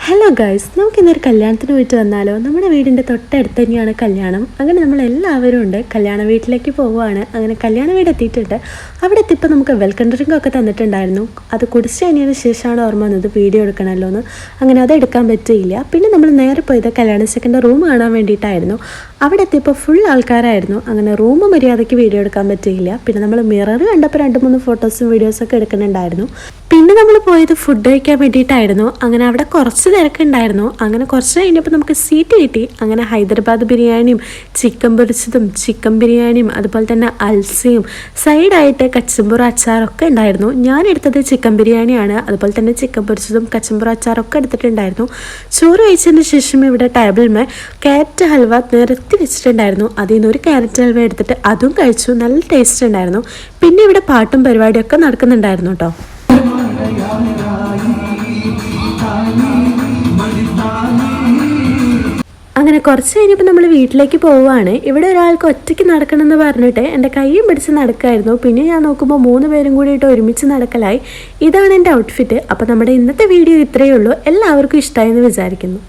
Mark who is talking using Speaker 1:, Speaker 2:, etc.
Speaker 1: Hello guys, നമുക്കിന്നൊരു കല്യാണത്തിന് പോയിട്ട് വന്നാലോ? നമ്മുടെ വീടിൻ്റെ തൊട്ടടുത്ത് തന്നെയാണ് കല്യാണം. അങ്ങനെ നമ്മളെല്ലാവരും ഉണ്ട് കല്യാണ വീട്ടിലേക്ക് പോവുകയാണ്. അങ്ങനെ കല്യാണ വീട് എത്തിയിട്ടുണ്ട്. അവിടെ എത്തിയപ്പോൾ നമുക്ക് വെൽക്കം ഡ്രിങ്ക് ഒക്കെ തന്നിട്ടുണ്ടായിരുന്നു. അത് കുടിച്ച് കഴിഞ്ഞതിന് ശേഷമാണ് ഓർമ്മ വന്നത് വീഡിയോ എടുക്കണമല്ലോ എന്ന്. അങ്ങനെ അത് എടുക്കാൻ പറ്റിയില്ല. പിന്നെ നമ്മൾ നേരെ പോയത് കല്യാണ ചെക്കൻ്റെ റൂം കാണാൻ വേണ്ടിയിട്ടായിരുന്നു. അവിടെ എത്തിയപ്പോൾ ഫുൾ ആൾക്കാരായിരുന്നു. അങ്ങനെ റൂം മര്യാദയ്ക്ക് വീഡിയോ എടുക്കാൻ പറ്റിയില്ല. പിന്നെ നമ്മൾ മിറർ കണ്ടപ്പോൾ 2-3 ഫോട്ടോസും വീഡിയോസൊക്കെ എടുക്കുന്നുണ്ടായിരുന്നു. പിന്നെ നമ്മൾ പോയത് ഫുഡ് കഴിക്കാൻ വേണ്ടിയിട്ടായിരുന്നു. അങ്ങനെ അവിടെ കുറച്ച് തിരക്കുണ്ടായിരുന്നു. അങ്ങനെ കുറച്ച് കഴിഞ്ഞപ്പോൾ നമുക്ക് സീറ്റ് കിട്ടി. അങ്ങനെ ഹൈദരാബാദ് ബിരിയാണിയും ചിക്കൻ പൊരിച്ചതും ചിക്കൻ ബിരിയാണിയും അതുപോലെ തന്നെ അൽസയും സൈഡായിട്ട് കച്ചമ്പൂർ അച്ചാറൊക്കെ ഉണ്ടായിരുന്നു. ഞാൻ എടുത്തത് ചിക്കൻ ബിരിയാണിയാണ്. അതുപോലെ തന്നെ ചിക്കൻ പൊരിച്ചതും കച്ചമ്പൂർ അച്ചാറൊക്കെ എടുത്തിട്ടുണ്ടായിരുന്നു. ചോറ് കഴിച്ചതിന് ശേഷം ഇവിടെ ടേബിളിൽ ക്യാരറ്റ് ഹൽവ നിരത്തി വെച്ചിട്ടുണ്ടായിരുന്നു. അതിൽ നിന്ന് ഒരു ക്യാരറ്റ് ഹൽവ എടുത്തിട്ട് അതും കഴിച്ചു. നല്ല ടേസ്റ്റ് ഉണ്ടായിരുന്നു. പിന്നെ ഇവിടെ പാട്ടും പരിപാടിയൊക്കെ നടക്കുന്നുണ്ടായിരുന്നു കേട്ടോ. അങ്ങനെ കുറച്ച് കഴിഞ്ഞപ്പോൾ നമ്മൾ വീട്ടിലേക്ക് പോവുകയാണ്. ഇവിടെ ഒരാൾക്ക് ഒറ്റയ്ക്ക് നടക്കണമെന്ന് പറഞ്ഞിട്ട് എൻ്റെ കൈയും പിടിച്ച് നടക്കായിരുന്നു. പിന്നെ ഞാൻ നോക്കുമ്പോൾ 3 പേരും കൂടിയിട്ട് ഒരുമിച്ച് നടക്കലായി. ഇതാണ് എൻ്റെ ഔട്ട്ഫിറ്റ്. അപ്പോൾ നമ്മുടെ ഇന്നത്തെ വീഡിയോ ഇത്രയേ ഉള്ളൂ. എല്ലാവർക്കും ഇഷ്ടമായെന്ന് വിചാരിക്കുന്നു.